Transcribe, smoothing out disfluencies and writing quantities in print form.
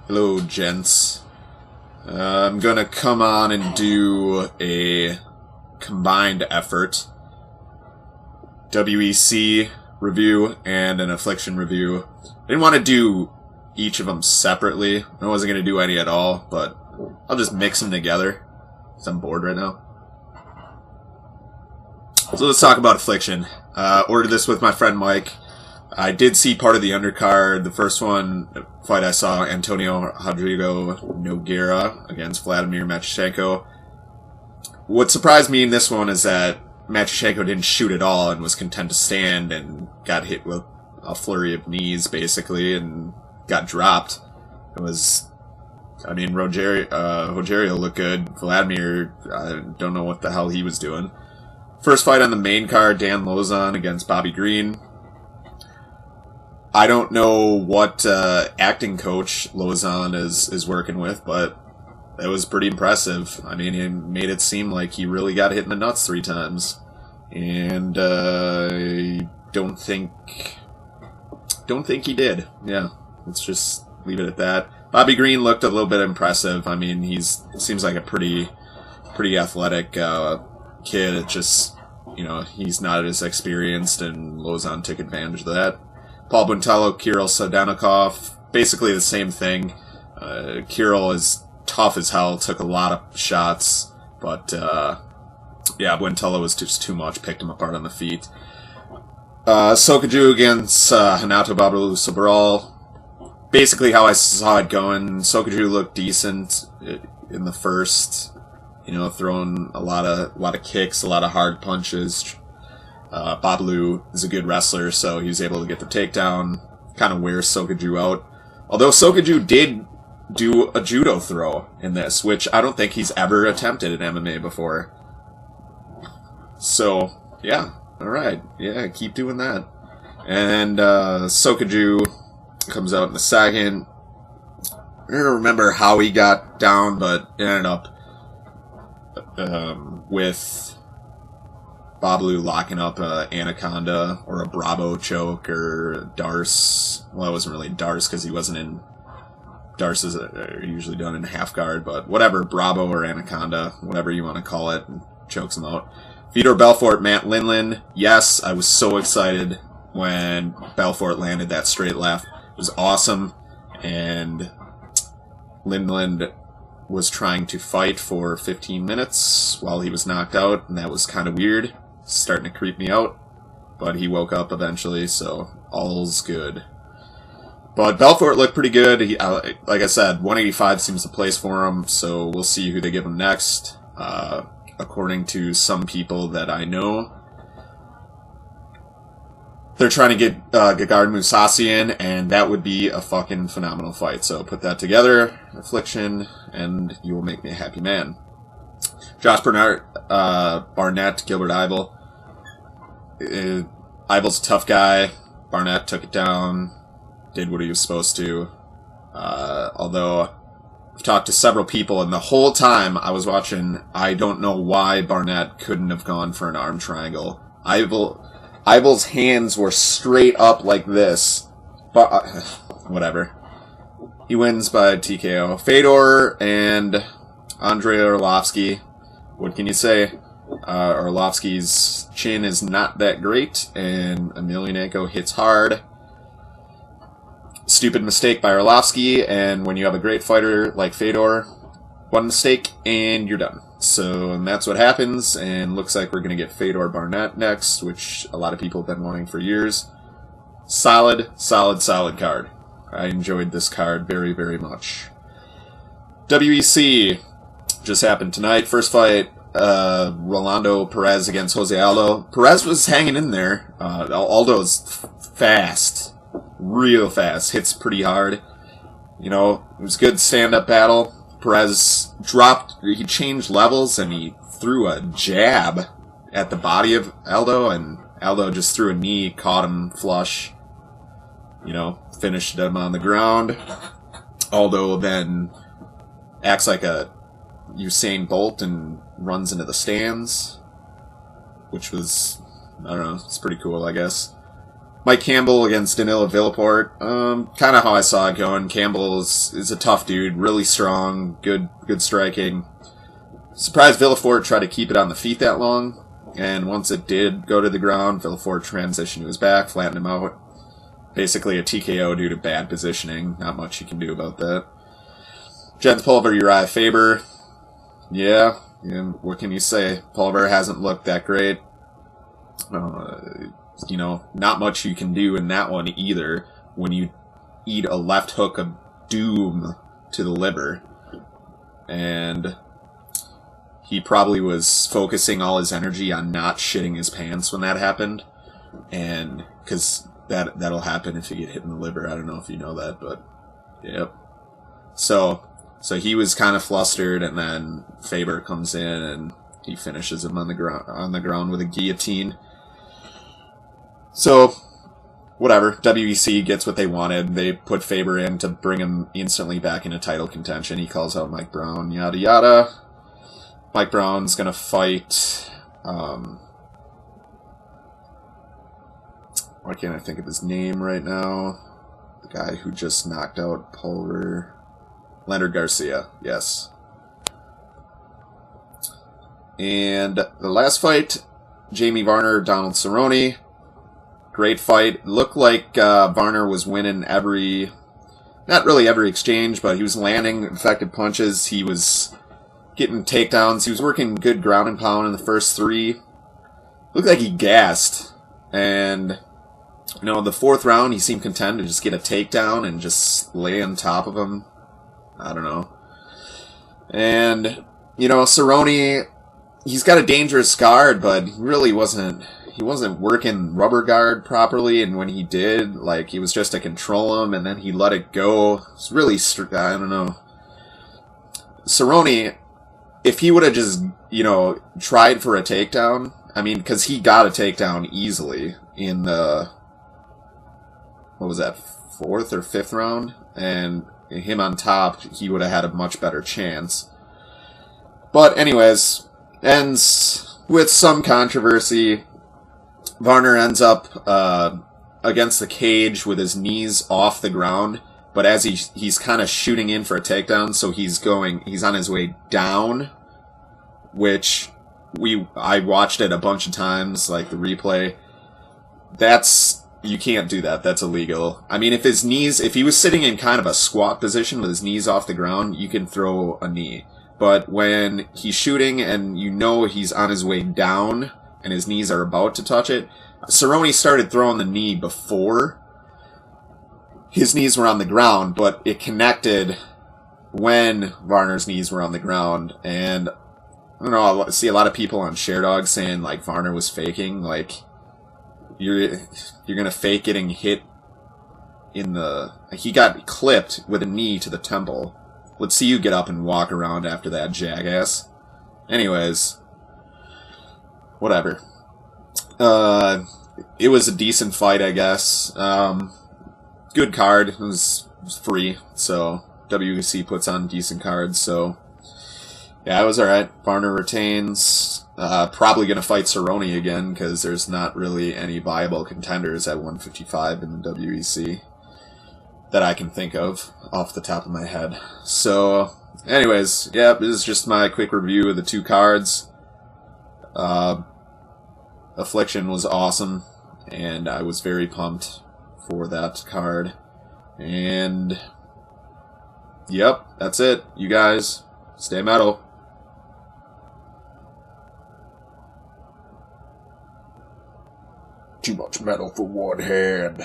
Hello, gents. I'm gonna come on and do a combined effort. WEC review and an Affliction review. I didn't want to do each of them separately. I wasn't gonna do any at all, but I'll just mix them together, because I'm bored right now. So let's talk about Affliction. Ordered this with my friend Mike. I did see part of the undercard. The first fight I saw, Antonio Rodrigo Nogueira against Vladimir Matyushenko. What surprised me in this one is that Matyushenko didn't shoot at all and was content to stand and got hit with a flurry of knees, basically, and got dropped. Rogerio looked good. Vladimir, I don't know what the hell he was doing. First fight on the main card, Dan Lozon against Bobby Green. I don't know what acting coach Lozon is working with, but that was pretty impressive. I mean, he made it seem like he really got hit in the nuts 3 times. And I don't think he did. Yeah, let's just leave it at that. Bobby Green looked a little bit impressive. I mean, seems like a pretty athletic kid. It just, he's not as experienced, and Lozon took advantage of that. Paul Buntello, Kirill Sodanikov, basically the same thing. Kirill is tough as hell, took a lot of shots, but Buntello was just too much, picked him apart on the feet. Sokaju against Hanato Babalu Sobral. Basically how I saw it going. Sokaju looked decent in the first, throwing a lot of kicks, a lot of hard punches. Babalu is a good wrestler, so he was able to get the takedown, kind of wear Sokaju out. Although Sokaju did do a judo throw in this, which I don't think he's ever attempted in MMA before. So, yeah, alright, yeah, keep doing that. And Sokaju comes out in a second. I don't remember how he got down, but it ended up with Babalu locking up a Anaconda or a Bravo choke or Darce. Well, it wasn't really Darce because he wasn't in. Darce are usually done in half guard, but whatever, Bravo or Anaconda, whatever you want to call it, and chokes him out. Fedor Belfort, Matt Lindland. Yes, I was so excited when Belfort landed that straight left. It was awesome, and Lindland was trying to fight for 15 minutes while he was knocked out, and that was kind of weird. Starting to creep me out, but he woke up eventually, so all's good. But Belfort looked pretty good. Like I said, 185 seems the place for him, so we'll see who they give him next. According to some people that I know, they're trying to get Gegard Mousasi in, and that would be a fucking phenomenal fight. So put that together, Affliction, and you will make me a happy man. Josh Barnett, Gilbert Eibel. Eibel's a tough guy. Barnett took it down, did what he was supposed to. Although I've talked to several people, and the whole time I was watching, I don't know why Barnett couldn't have gone for an arm triangle. Eibel's hands were straight up like this. But whatever. He wins by TKO. Fedor and Andrei Arlovsky. What can you say? Arlovsky's chin is not that great, and Emelianenko hits hard. Stupid mistake by Arlovsky, and when you have a great fighter like Fedor, one mistake and you're done. And that's what happens, and looks like we're going to get Fedor Barnett next, which a lot of people have been wanting for years. Solid card. I enjoyed this card very, very much. WEC just happened tonight. First fight, Rolando Perez against Jose Aldo. Perez was hanging in there. Aldo's fast. Real fast. Hits pretty hard. It was a good stand-up battle. Perez he changed levels, and he threw a jab at the body of Aldo, and Aldo just threw a knee, caught him flush. Finished him on the ground. Aldo then acts like a Usain Bolt and runs into the stands, which was, I don't know, it's pretty cool, I guess. Mike Campbell against Danilo Villaport. Kind of how I saw it going. Campbell is a tough dude, really strong, good striking. Surprised Villaport tried to keep it on the feet that long, and once it did go to the ground, Villaport transitioned to his back, flattened him out. Basically a TKO due to bad positioning. Not much you can do about that. Jens Pulver, Uriah Faber. Yeah, what can you say? Pulver hasn't looked that great. Not much you can do in that one either when you eat a left hook of doom to the liver. And he probably was focusing all his energy on not shitting his pants when that happened. And because that'll happen if you get hit in the liver. I don't know if you know that, but yep. So he was kind of flustered, and then Faber comes in and he finishes him on the ground with a guillotine. So, whatever. WEC gets what they wanted. They put Faber in to bring him instantly back into title contention. He calls out Mike Brown, yada yada. Mike Brown's gonna fight... why can't I think of his name right now? The guy who just knocked out Pulver... Leonard Garcia, yes. And the last fight, Jamie Varner, Donald Cerrone. Great fight. Looked like Varner was winning not really every exchange, but he was landing effective punches. He was getting takedowns. He was working good ground and pound in the first three. Looked like he gassed. And, the fourth round, he seemed content to just get a takedown and just lay on top of him. I don't know. And, Cerrone, he's got a dangerous guard, but he wasn't working rubber guard properly, and when he did, he was just to control him, and then he let it go. It's really, I don't know. Cerrone, if he would have just, tried for a takedown, because he got a takedown easily in the, what was that, fourth or fifth round? And him on top, he would have had a much better chance. But anyways, ends with some controversy. Varner ends up against the cage with his knees off the ground, but as he's kind of shooting in for a takedown, so he's on his way down, which I watched it a bunch of times, the replay. You can't do that. That's illegal. If he was sitting in kind of a squat position with his knees off the ground, you can throw a knee. But when he's shooting and he's on his way down and his knees are about to touch it, Cerrone started throwing the knee before his knees were on the ground, but it connected when Varner's knees were on the ground. And I don't know, I see a lot of people on ShareDog saying Varner was faking, You're gonna fake getting hit he got clipped with a knee to the temple. Let's see you get up and walk around after that, jackass. Anyways, whatever. It was a decent fight, I guess. Good card. It was free, so WEC puts on decent cards, so yeah, it was alright. Varner retains. Probably going to fight Cerrone again, because there's not really any viable contenders at 155 in the WEC that I can think of off the top of my head. So, anyways, yeah, this is just my quick review of the two cards. Affliction was awesome, and I was very pumped for that card. And, yep, that's it. You guys, stay metal. Too much metal for one hand.